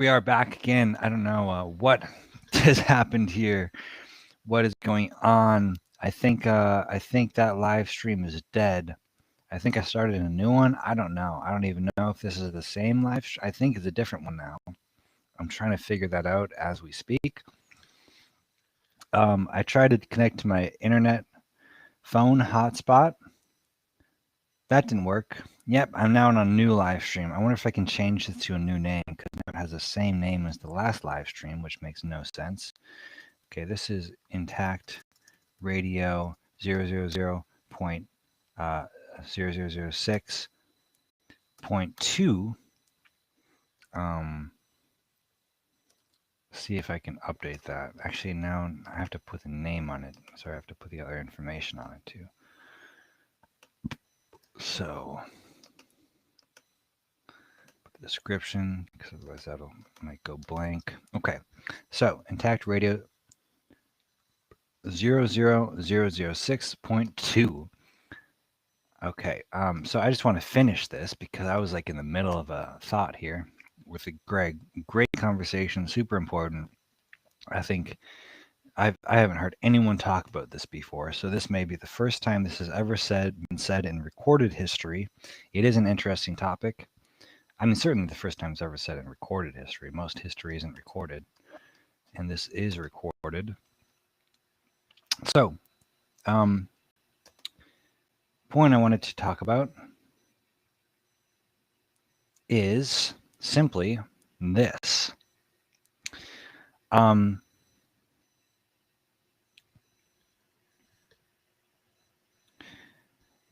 We are back again. I don't know what has happened here. What is going on? I think that live stream is dead. I think I started a new one. I don't know. I don't even know if this is the same live. I think it's a different one now. I'm trying to figure that out as we speak. I tried to connect to my internet phone hotspot. That didn't work. Yep, I'm now on a new live stream. I wonder if I can change this to a new name because now it has the same name as the last live stream, which makes no sense. Okay, this is Intact Radio 000.0006.2. See if I can update that. Actually, now I have to put the name on it. So I have to put the other information on it too. So put the description, because otherwise that'll might go blank. Okay, so Intact Radio 00006.2. Okay, so I just want to finish this because I was like in the middle of a thought here with Greg. Great conversation, super important. I think I haven't heard anyone talk about this before, so this may be the first time this has ever been said in recorded history. It is an interesting topic. I mean, certainly the first time it's ever said in recorded history. Most history isn't recorded, and this is recorded. So, point I wanted to talk about is simply this.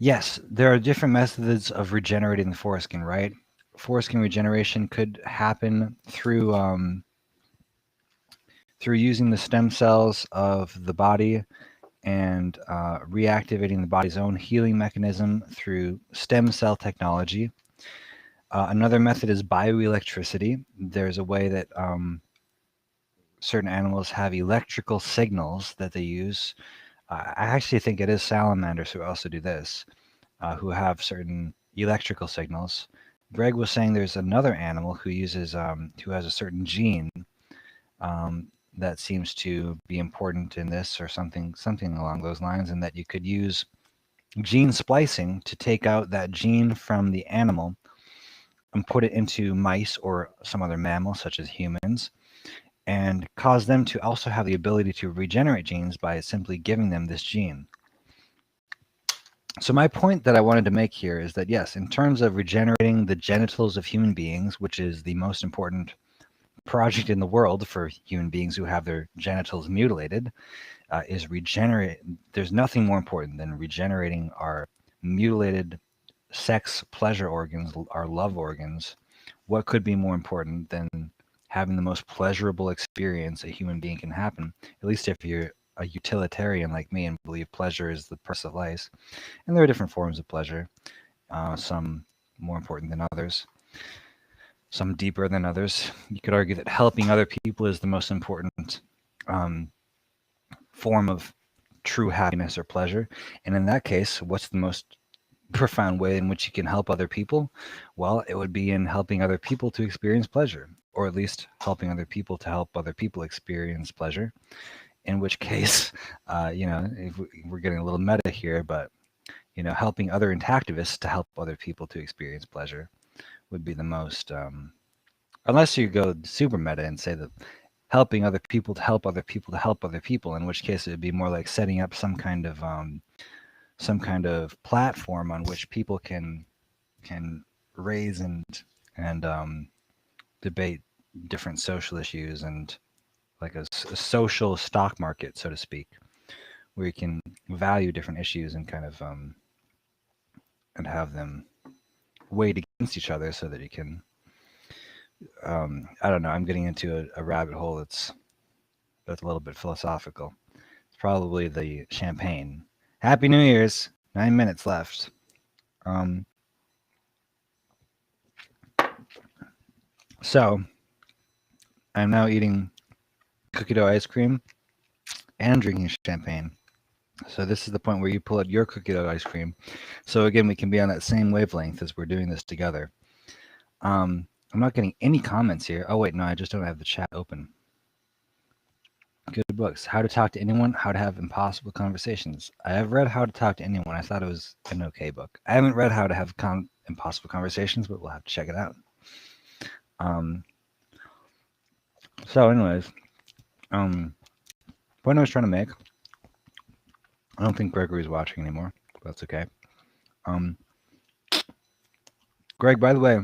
Yes, there are different methods of regenerating the foreskin, right? Foreskin regeneration could happen through using the stem cells of the body and reactivating the body's own healing mechanism through stem cell technology. Another method is bioelectricity. There's a way that certain animals have electrical signals that they use. I actually think it is salamanders who also do this, who have certain electrical signals. Greg was saying there's another animal who uses, who has a certain gene that seems to be important in this, or something along those lines, and that you could use gene splicing to take out that gene from the animal and put it into mice or some other mammal, such as humans, and cause them to also have the ability to regenerate genes by simply giving them this gene. So my point that I wanted to make here is that, yes, in terms of regenerating the genitals of human beings, which is the most important project in the world for human beings who have their genitals mutilated, is regenerate. There's nothing more important than regenerating our mutilated sex pleasure organs, our love organs. What could be more important than having the most pleasurable experience a human being can happen, at least if you're a utilitarian like me and believe pleasure is the purpose of life. And there are different forms of pleasure, some more important than others, some deeper than others. You could argue that helping other people is the most important form of true happiness or pleasure. And in that case, what's the most profound way in which you can help other people? Well, it would be in helping other people to experience pleasure, or at least helping other people to help other people experience pleasure. In which case, if we're getting a little meta here, but helping other intactivists to help other people to experience pleasure would be the most, unless you go super meta and say that helping other people to help other people to help other people, in which case it would be more like setting up some kind of platform on which people can raise and debate different social issues, and like a social stock market, so to speak, where you can value different issues and kind of and have them weighed against each other so that you can I don't know, I'm getting into a rabbit hole that's a little bit philosophical. It's probably the champagne. Happy New Year's. 9 minutes left. So I'm now eating cookie dough ice cream and drinking champagne. So this is the point where you pull out your cookie dough ice cream. So again, we can be on that same wavelength as we're doing this together. I'm not getting any comments here. Oh wait, no, I just don't have the chat open. Good books. How to Talk to Anyone, How to Have Impossible Conversations. I have read How to Talk to Anyone. I thought it was an okay book. I haven't read How to Have Impossible Conversations, but we'll have to check it out. So anyways, point I was trying to make, I don't think Gregory's watching anymore, but that's okay. Greg, by the way,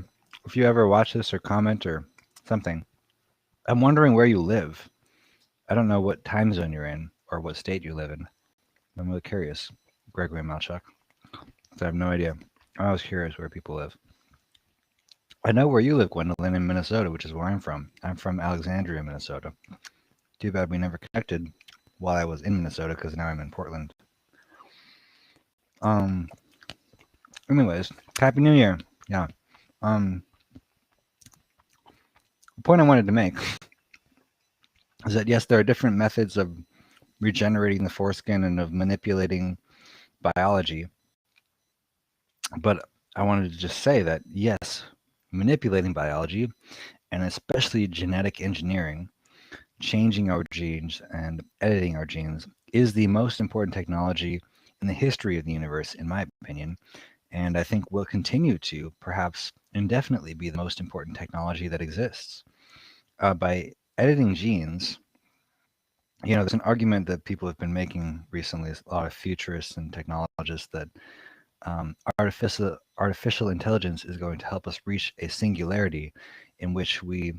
if you ever watch this or comment or something, I'm wondering where you live. I don't know what time zone you're in or what state you live in. I'm really curious, Gregory Malchuk. I have no idea. I was curious where people live. I know where you live, Gwendolyn, in Minnesota, which is where I'm from. I'm from Alexandria, Minnesota. Too bad we never connected while I was in Minnesota, because now I'm in Portland. Anyways, Happy New Year. Yeah. The point I wanted to make is that yes, there are different methods of regenerating the foreskin and of manipulating biology. But I wanted to just say that yes, manipulating biology, and especially genetic engineering, changing our genes and editing our genes, is the most important technology in the history of the universe, in my opinion. And I think will continue to, perhaps indefinitely, be the most important technology that exists. By editing genes, there's an argument that people have been making recently, a lot of futurists and technologists, that artificial intelligence is going to help us reach a singularity in which we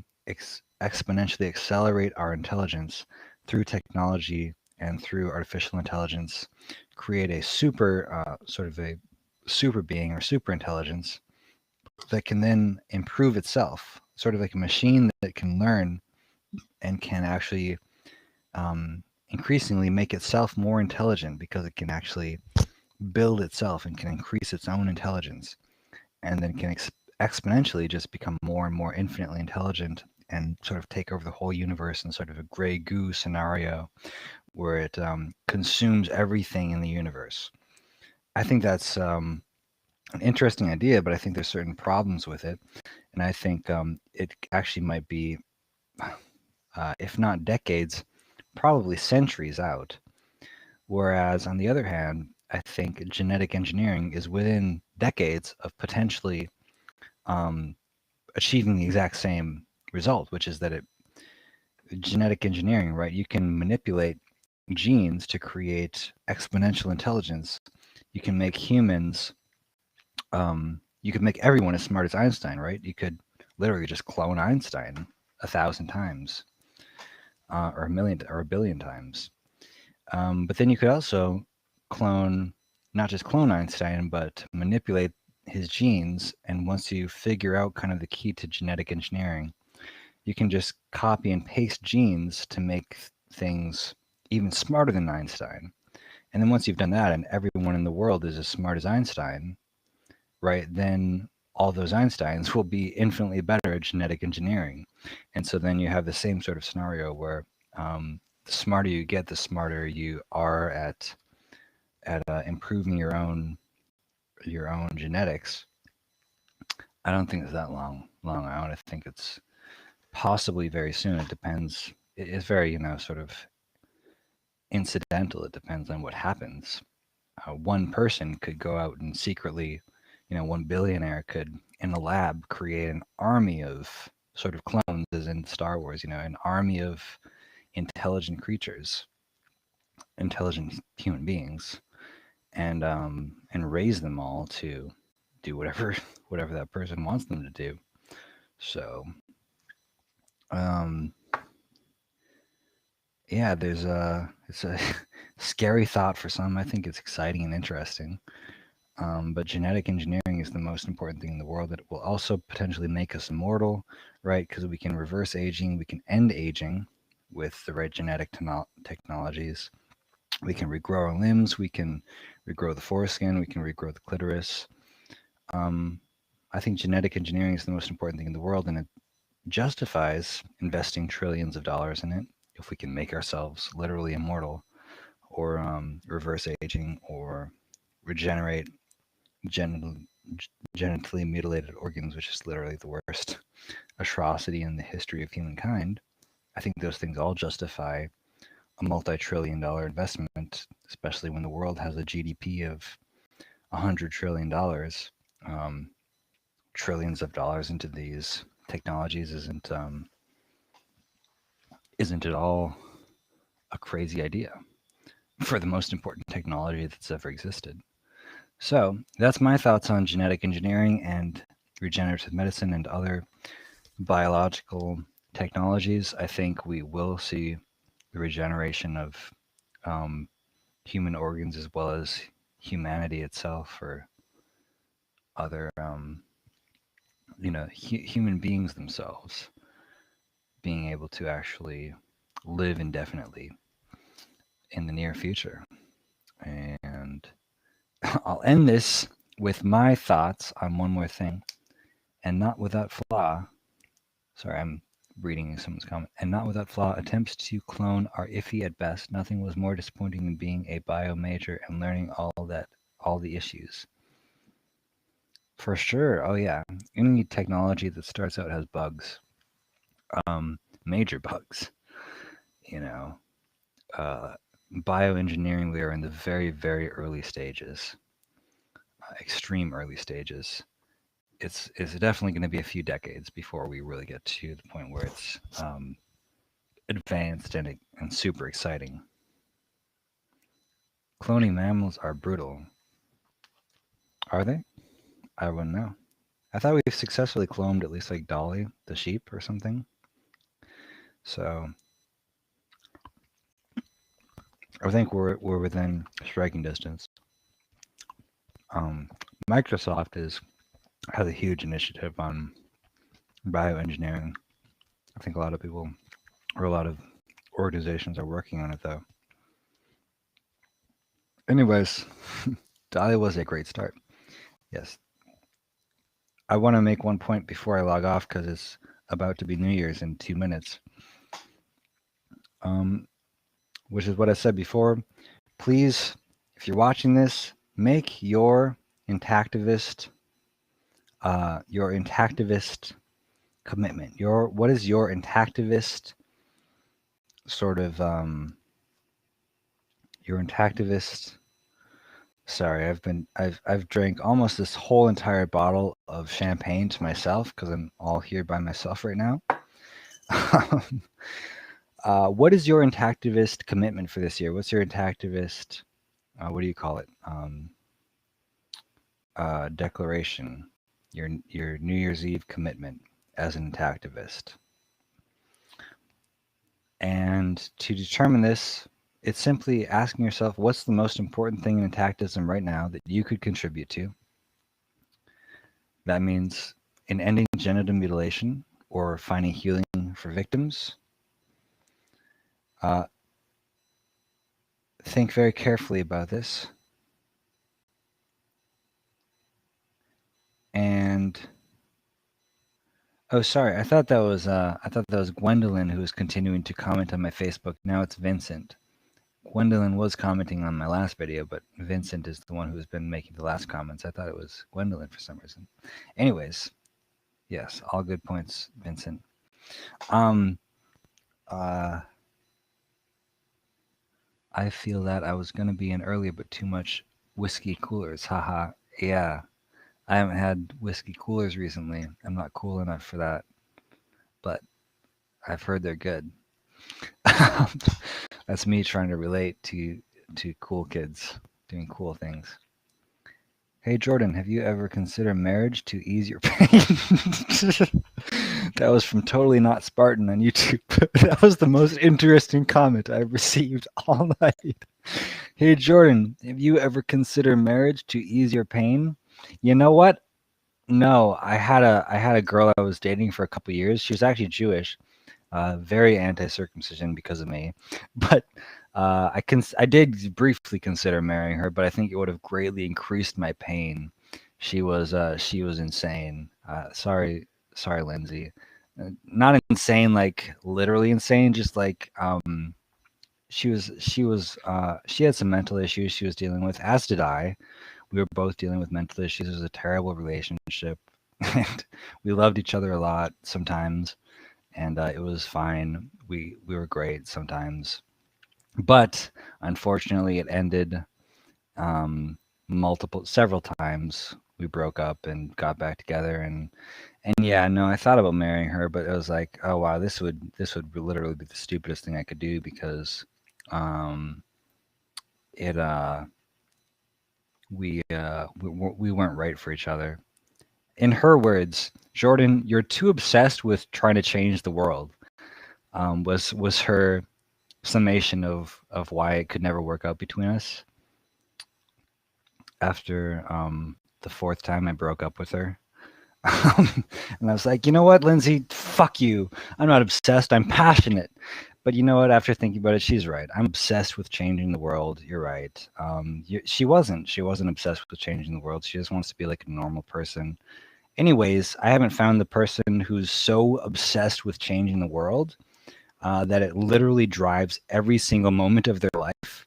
exponentially accelerate our intelligence through technology and through artificial intelligence, create a sort of a super being or super intelligence that can then improve itself, sort of like a machine that can learn and can actually increasingly make itself more intelligent, because it can actually build itself and can increase its own intelligence, and then can exponentially just become more and more infinitely intelligent and sort of take over the whole universe in sort of a gray goo scenario where it consumes everything in the universe. I think that's an interesting idea, but I think there's certain problems with it. And I think it actually might be, if not decades, probably centuries out. Whereas on the other hand, I think genetic engineering is within decades of potentially achieving the exact same result, which is that genetic engineering, right? You can manipulate genes to create exponential intelligence. You can make humans, you could make everyone as smart as Einstein, right? You could literally just clone Einstein 1,000 times, or a million or a billion times. But then you could also not just clone Einstein, but manipulate his genes. And once you figure out kind of the key to genetic engineering, you can just copy and paste genes to make things even smarter than Einstein. And then once you've done that and everyone in the world is as smart as Einstein, right, then all those Einsteins will be infinitely better at genetic engineering. And so then you have the same sort of scenario where the smarter you get, the smarter you are at improving your own genetics. I don't think it's that long out. I think it's possibly very soon. It depends. It's very, sort of incidental. It depends on what happens. One person could go out and secretly, one billionaire could, in a lab, create an army of sort of clones, as in Star Wars, an army of intelligent creatures, intelligent human beings, and raise them all to do whatever that person wants them to do. So, yeah, it's a scary thought for some. I think it's exciting and interesting. But genetic engineering is the most important thing in the world. That will also potentially make us immortal, right? Because we can reverse aging, we can end aging with the right genetic technologies. We can regrow our limbs, we can regrow the foreskin, we can regrow the clitoris. I think genetic engineering is the most important thing in the world, and it justifies investing trillions of dollars in it if we can make ourselves literally immortal, or reverse aging, or regenerate genitally mutilated organs, which is literally the worst atrocity in the history of humankind. I think those things all justify a multi-trillion-dollar investment, especially when the world has a GDP of $100 trillion. Um, Trillions of dollars into these technologies isn't at all a crazy idea for the most important technology that's ever existed. So that's my thoughts on genetic engineering and regenerative medicine and other biological technologies. I think we will see the regeneration of um, human organs as well as humanity itself, or other, human beings themselves being able to actually live indefinitely in the near future. And I'll end this with my thoughts on one more thing, and not without flaw. Sorry, I'm reading someone's comment. And not without flaw, attempts to clone are iffy at best. Nothing was more disappointing than being a bio major and learning all the issues. For sure. Oh yeah. Any technology that starts out has bugs. Major bugs. You know. Uh, Bioengineering, we are in the very, very early stages. Extreme early stages. It's definitely going to be a few decades before we really get to the point where it's advanced and super exciting. Cloning mammals are brutal. Are they? I wouldn't know. I thought we've successfully cloned at least like Dolly, the sheep, or something. So I think we're within striking distance. Um, Microsoft has a huge initiative on bioengineering. I think a lot of people, or a lot of organizations, are working on it though. Anyways, Dolly was a great start. Yes. I want to make one point before I log off because it's about to be New Year's in 2 minutes. Which is what I said before. Please, if you're watching this, make your intactivist commitment. What is your intactivist sort of your intactivist? Sorry, I've drank almost this whole entire bottle of champagne to myself because I'm all here by myself right now. What is your intactivist commitment for this year? What's your intactivist? What do you call it? Declaration. Your New Year's Eve commitment as an intactivist. And to determine this, it's simply asking yourself, what's the most important thing in intactism right now that you could contribute to? That means in ending genital mutilation or finding healing for victims. Think very carefully about this. And oh, sorry, I thought that was Gwendolyn who was continuing to comment on my Facebook. Now it's Vincent. Gwendolyn was commenting on my last video, but Vincent is the one who's been making the last comments. I thought it was Gwendolyn for some reason. Anyways, yes, all good points, Vincent. I feel that I was going to be in earlier, but too much whiskey coolers. Haha. Yeah, I haven't had whiskey coolers recently. I'm not cool enough for that, but I've heard they're good. That's me trying to relate to cool kids doing cool things. Hey Jordan, have you ever considered marriage to ease your pain? That was from Totally Not Spartan on YouTube. That was the most interesting comment I've received all night. Hey Jordan, have you ever considered marriage to ease your pain? You know what? No, I had a girl I was dating for a couple years. She was actually Jewish, very anti-circumcision because of me, but I did briefly consider marrying her, but I think it would have greatly increased my pain. She was insane. Sorry, Lindsay. Not insane like literally insane, just like she had some mental issues she was dealing with, as did I. We were both dealing with mental issues. It was a terrible relationship, and we loved each other a lot sometimes, and it was fine. We were great sometimes, but unfortunately, it ended um, several times. We broke up and got back together, and yeah, no, I thought about marrying her, but it was like, oh wow, this would literally be the stupidest thing I could do because um, it we weren't right for each other. In her words, Jordan, you're too obsessed with trying to change the world. Was her summation of why it could never work out between us after the fourth time I broke up with her. And I was like, you know what, Lindsay, fuck you. I'm not obsessed. I'm passionate. But you know what? After thinking about it, she's right. I'm obsessed with changing the world. You're right. She wasn't. She wasn't obsessed with changing the world. She just wants to be like a normal person. Anyways, I haven't found the person who's so obsessed with changing the world that it literally drives every single moment of their life.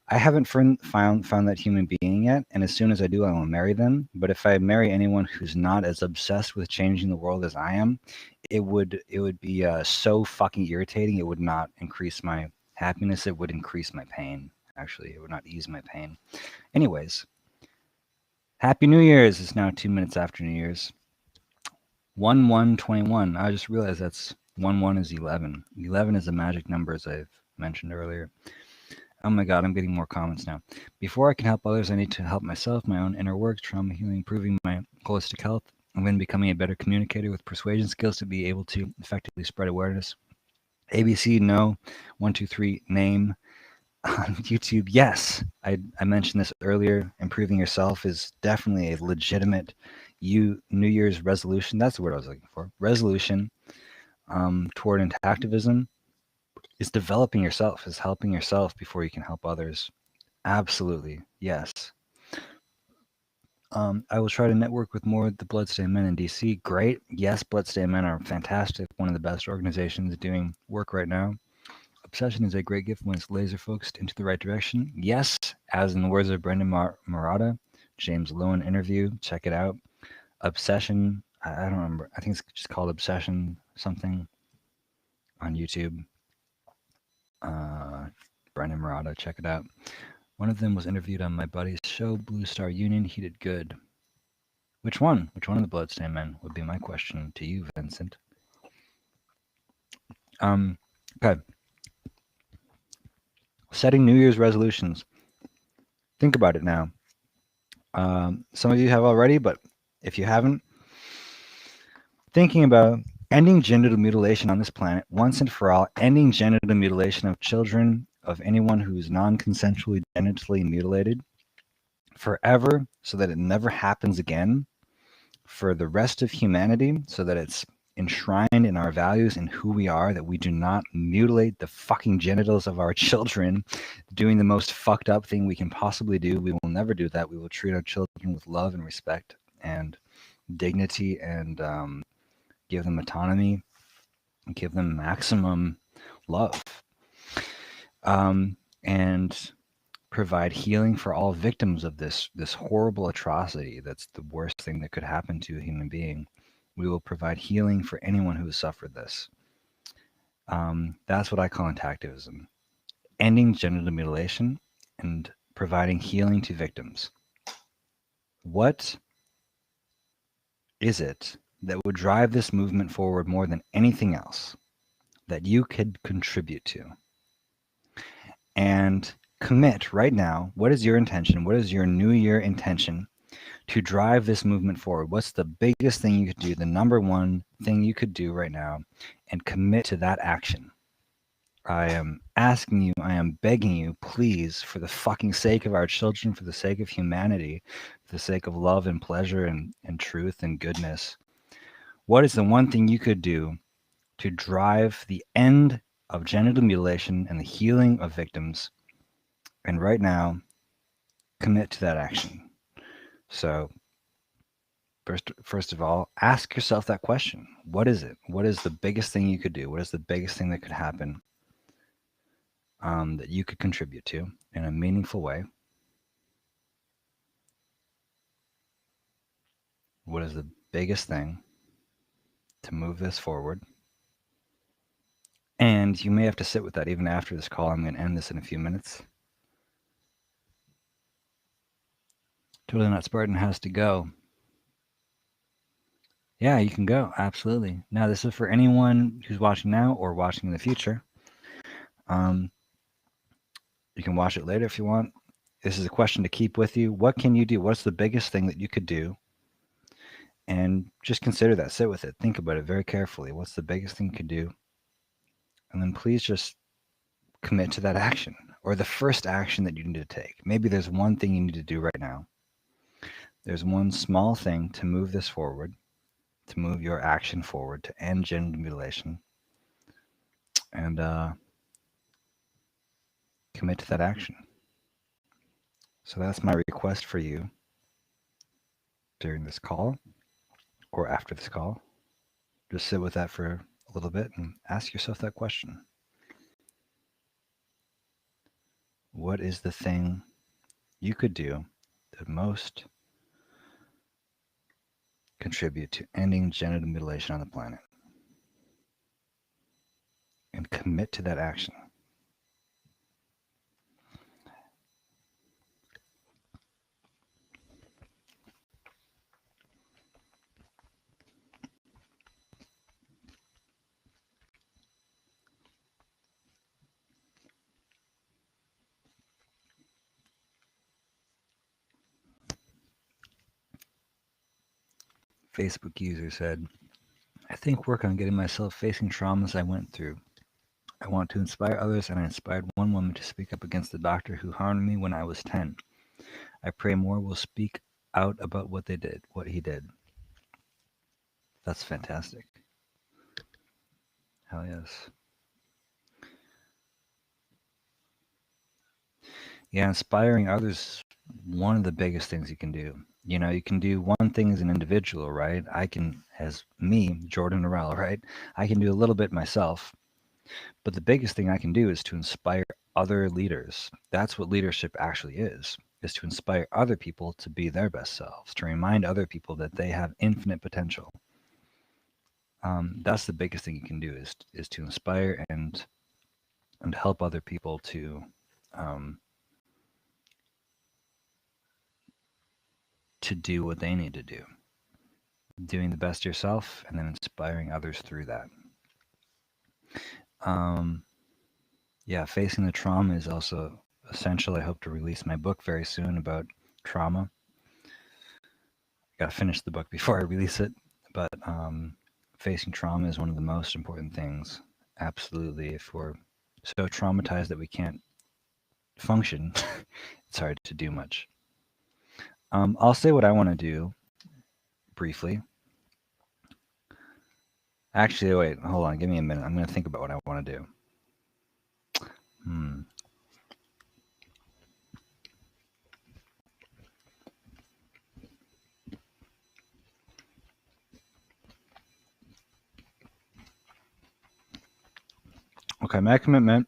I haven't found that human being yet, and as soon as I do, I will marry them. But if I marry anyone who's not as obsessed with changing the world as I am, it would be so fucking irritating. It would not increase my happiness. It would increase my pain. Actually, it would not ease my pain. Anyways, Happy New Year's! It's now 2 minutes after New Year's. 1121. I just realized that's 11 is 11. 11 is a magic number, as I've mentioned earlier. Oh my God, I'm getting more comments now. Before I can help others, I need to help myself, my own inner work, trauma healing, improving my holistic health, and then becoming a better communicator with persuasion skills to be able to effectively spread awareness. ABC, no. 123, name. On YouTube, yes. I mentioned this earlier. Improving yourself is definitely a legitimate New Year's resolution. That's the word I was looking for. Resolution toward activism is developing yourself, is helping yourself before you can help others. Absolutely, yes. I will try to network with more of the Bloodstained Men in DC. Great. Yes, Bloodstained Men are fantastic. One of the best organizations doing work right now. Obsession is a great gift when it's laser focused into the right direction. Yes, as in the words of Brendan Marotta, James Lowen interview. Check it out. Obsession. I don't remember. I think it's just called Obsession something on YouTube. Brendan Marotta. Check it out. One of them was interviewed on my buddy's show, Blue Star Union. He did good. Which one? Which one of the Bloodstained Men would be my question to you, Vincent. Okay. Setting New Year's resolutions. Think about it now. Some of you have already, but if you haven't, thinking about ending genital mutilation on this planet once and for all, ending genital mutilation of children, of anyone who's non-consensually genitally mutilated forever, so that it never happens again, for the rest of humanity, so that it's enshrined in our values and who we are, that we do not mutilate the fucking genitals of our children, doing the most fucked up thing we can possibly do. We will never do that. We will treat our children with love and respect and dignity, and give them autonomy, give them maximum love, and provide healing for all victims of this horrible atrocity. That's the worst thing that could happen to a human being. We will provide healing for anyone who has suffered this. That's what I call activism. Ending genital mutilation and providing healing to victims. What is it that would drive this movement forward more than anything else that you could contribute to? And commit right now. What is your intention? What is your New Year intention to drive this movement forward? What's the biggest thing you could do, the number one thing you could do right now, and commit to that action? I am asking you, I am begging you, please, for the fucking sake of our children, for the sake of humanity, for the sake of love and pleasure and truth and goodness, what is the one thing you could do to drive the end of genital mutilation and the healing of victims? And right now, commit to that action. So first of all, ask yourself that question. What is it? What is the biggest thing you could do? What is the biggest thing that could happen that you could contribute to in a meaningful way? What is the biggest thing to move this forward? And you may have to sit with that even after this call. I'm going to end this in a few minutes. Totally Not Spartan has to go. Yeah, you can go. Absolutely. Now, this is for anyone who's watching now or watching in the future. You can watch it later if you want. This is a question to keep with you. What can you do? What's the biggest thing that you could do? And just consider that. Sit with it. Think about it very carefully. What's the biggest thing you could do? And then please just commit to that action or the first action that you need to take. Maybe there's one thing you need to do right now. There's one small thing to move this forward, to move your action forward, to end genital mutilation. And commit to that action. So that's my request for you during this call or after this call. Just sit with that for a little bit and ask yourself that question. What is the thing you could do that most contribute to ending genital mutilation on the planet? And commit to that action. Facebook user said, I think work on getting myself facing traumas I went through. I want to inspire others, and I inspired one woman to speak up against the doctor who harmed me when I was 10. I pray more will speak out about what he did. That's fantastic. Hell yes. Yeah, inspiring others, one of the biggest things you can do. You know, you can do one thing as an individual, right? I can, as me, Jordan Norell, right? I can do a little bit myself. But the biggest thing I can do is to inspire other leaders. That's what leadership actually is to inspire other people to be their best selves, to remind other people that they have infinite potential. That's the biggest thing you can do is to inspire and help other people to do what they need to do. Doing the best yourself and then inspiring others through that. Yeah, facing the trauma is also essential. I hope to release my book very soon about trauma. I got to finish the book before I release it, but facing trauma is one of the most important things. Absolutely. If we're so traumatized that we can't function, it's hard to do much. I'll say what I want to do briefly. Actually, wait, hold on. Give me a minute. I'm going to think about what I want to do. Okay, my commitment,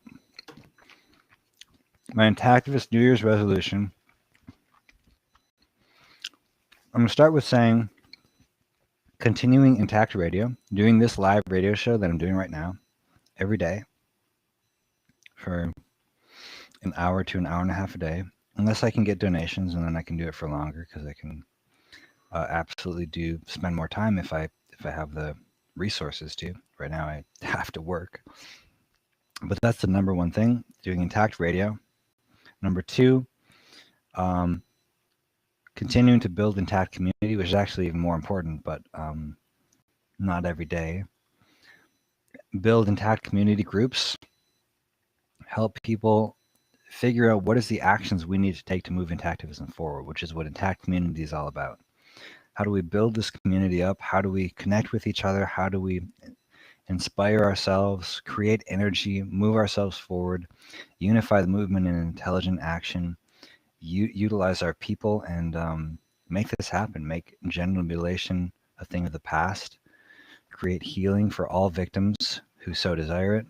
my Intactivist New Year's resolution. I'm going to start with saying continuing Intact Radio, doing this live radio show that I'm doing right now every day for an hour to an hour and a half a day, unless I can get donations, and then I can do it for longer because I can absolutely do spend more time if I have the resources to. Right now I have to work. But that's the number one thing, doing Intact Radio. Number two, continuing to build Intact community, which is actually even more important, but not every day. Build Intact community groups, help people figure out what is the actions we need to take to move Intactivism forward, which is what Intact community is all about. How do we build this community up? How do we connect with each other? How do we inspire ourselves, create energy, move ourselves forward, unify the movement in intelligent action, utilize our people, and make this happen, make genital mutilation a thing of the past, create healing for all victims who so desire it,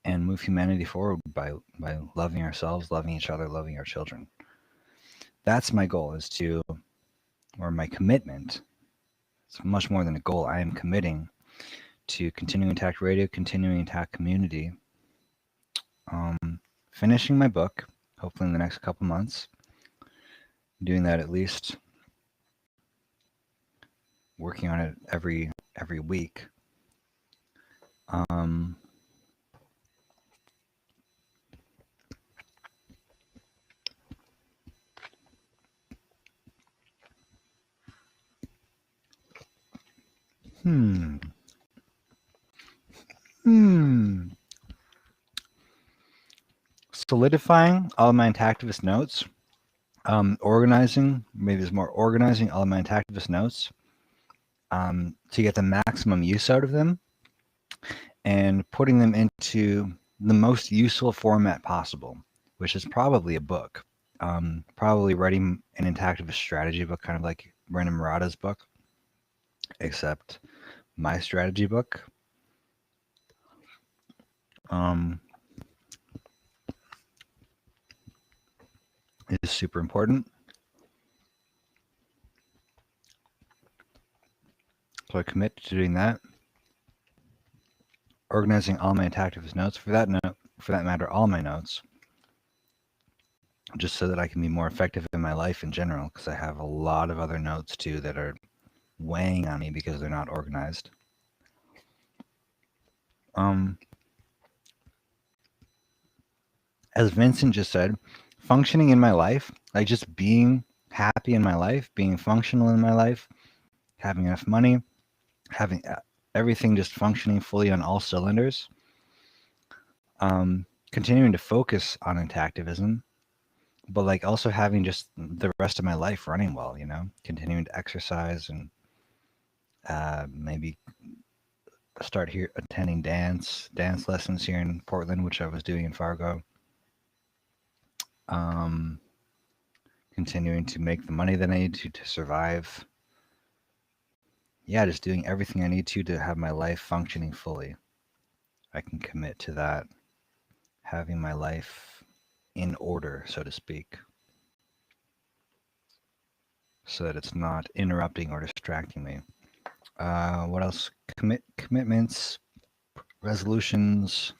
and move humanity forward by loving ourselves, loving each other, loving our children. That's my goal, is to or my commitment. It's much more than a goal. I am committing to continuing Intact Radio, continuing Intact Community, finishing my book, hopefully in the next couple months. Doing that at least, working on it every week. Um, hmm. Hmm. Solidifying all of my Intactivist notes. Organizing, maybe there's more organizing all of my Intactivist notes to get the maximum use out of them and putting them into the most useful format possible, which is probably a book. Probably writing an Intactivist strategy book, kind of like Brendan Murata's book, except my strategy book. Is super important. So I commit to doing that. Organizing all my Intactivist notes, for that matter, all my notes, just so that I can be more effective in my life in general, because I have a lot of other notes too that are weighing on me because they're not organized. As Vincent just said, functioning in my life, like just being happy in my life, being functional in my life, having enough money, having everything just functioning fully on all cylinders, continuing to focus on Intactivism, but like also having just the rest of my life running well, continuing to exercise and maybe start here attending dance lessons here in Portland, which I was doing in Fargo. Continuing to make the money that I need to survive. Yeah, just doing everything I need to have my life functioning fully. I can commit to that, having my life in order, so to speak, so that it's not interrupting or distracting me. What else? Commitments, resolutions.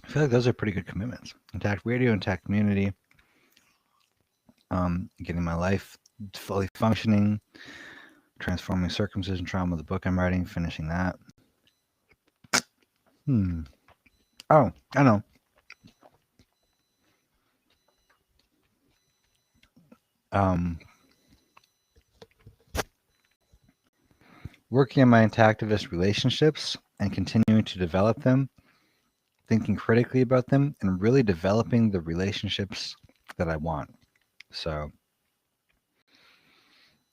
I feel like those are pretty good commitments. Intact Radio, Intact Community, getting my life fully functioning, transforming circumcision trauma, the book I'm writing, finishing that. Oh, I know. Working on my Intactivist relationships and continuing to develop them, thinking critically about them, and really developing the relationships that I want. So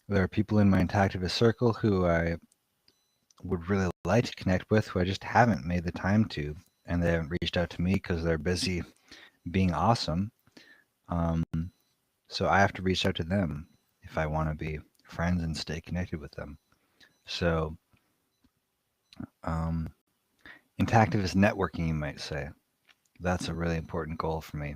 there are people in my Intactivist circle who I would really like to connect with who I just haven't made the time to, and they haven't reached out to me because they're busy being awesome. So I have to reach out to them if I want to be friends and stay connected with them. So Intactivist networking, you might say. That's a really important goal for me.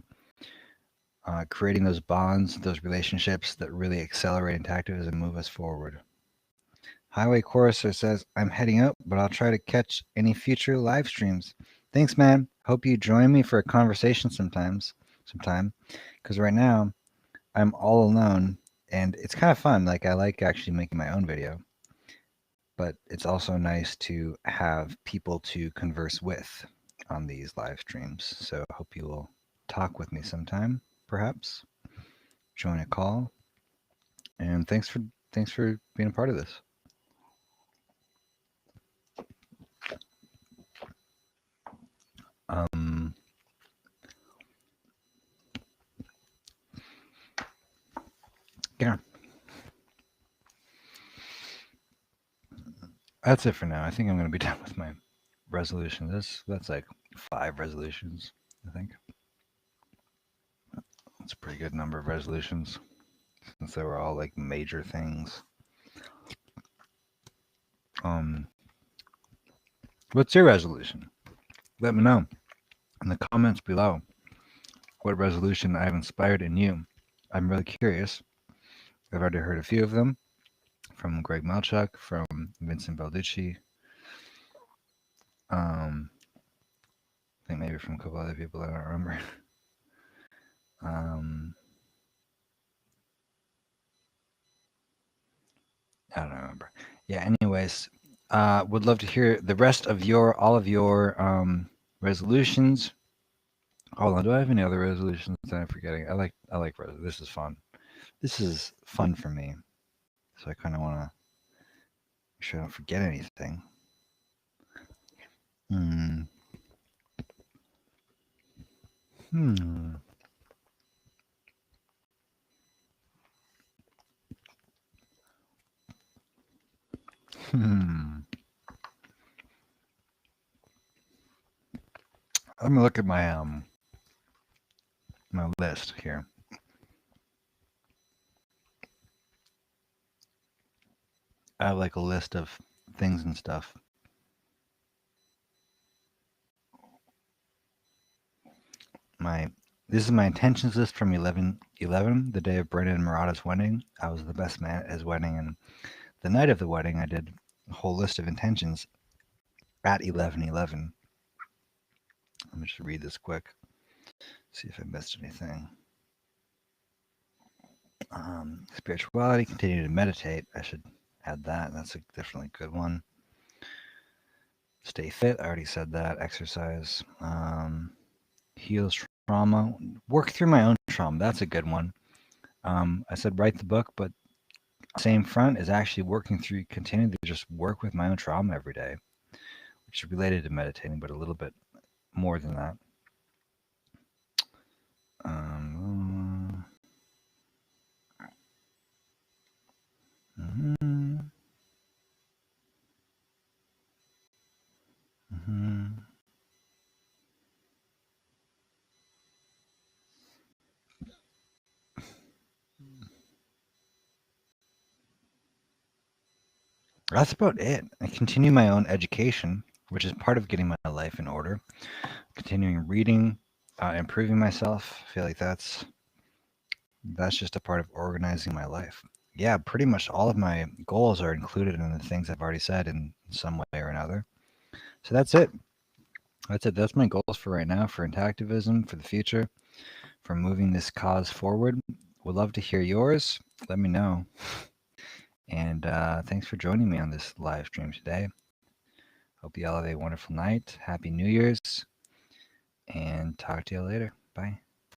Creating those bonds, those relationships that really accelerate Intactivism and move us forward. Highway Choruser says, I'm heading out, but I'll try to catch any future live streams. Thanks, man. Hope you join me for a conversation sometime. Because right now, I'm all alone, and it's kind of fun. Like, I like actually making my own video. But it's also nice to have people to converse with on these live streams. So I hope you will talk with me sometime, perhaps. Join a call. And thanks for being a part of this. Yeah. That's it for now. I think I'm going to be done with my resolutions. That's like 5 resolutions, I think. That's a pretty good number of resolutions since they were all like major things. Um, what's your resolution? Let me know in the comments below what resolution I've inspired in you. I'm really curious. I've already heard a few of them from Greg Malchuk, from Vincent Balducci. I think maybe from a couple other people I don't remember. I don't remember. Yeah. Anyways, would love to hear the rest of all of your resolutions. Hold on. Do I have any other resolutions that I'm forgetting? I like this is fun. This is fun for me. So I kind of want to make sure I don't forget anything. Hmm. Hmm. Hmm. Let me look at my my list here. I have like a list of things and stuff. This is my intentions list from 11/11, the day of Brennan and Murata's wedding. I was the best man at his wedding, and the night of the wedding, I did a whole list of intentions at 11/11. Let me just read this quick, see if I missed anything. Spirituality, continue to meditate. I should add that. That's a definitely good one. Stay fit. I already said that. Exercise. Heal trauma. Work through my own trauma. That's a good one. I said write the book, but same front is actually working through, continuing to just work with my own trauma every day, which is related to meditating, but a little bit more than that. That's about it. I continue my own education, which is part of getting my life in order. Continuing reading, improving myself. I feel like that's just a part of organizing my life. Yeah, pretty much all of my goals are included in the things I've already said in some way or another. So that's it. That's it. That's my goals for right now, for intactivism, for the future, for moving this cause forward. Would love to hear yours. Let me know. And thanks for joining me on this live stream today. Hope you all have a wonderful night. Happy New Year's. And talk to you later. Bye.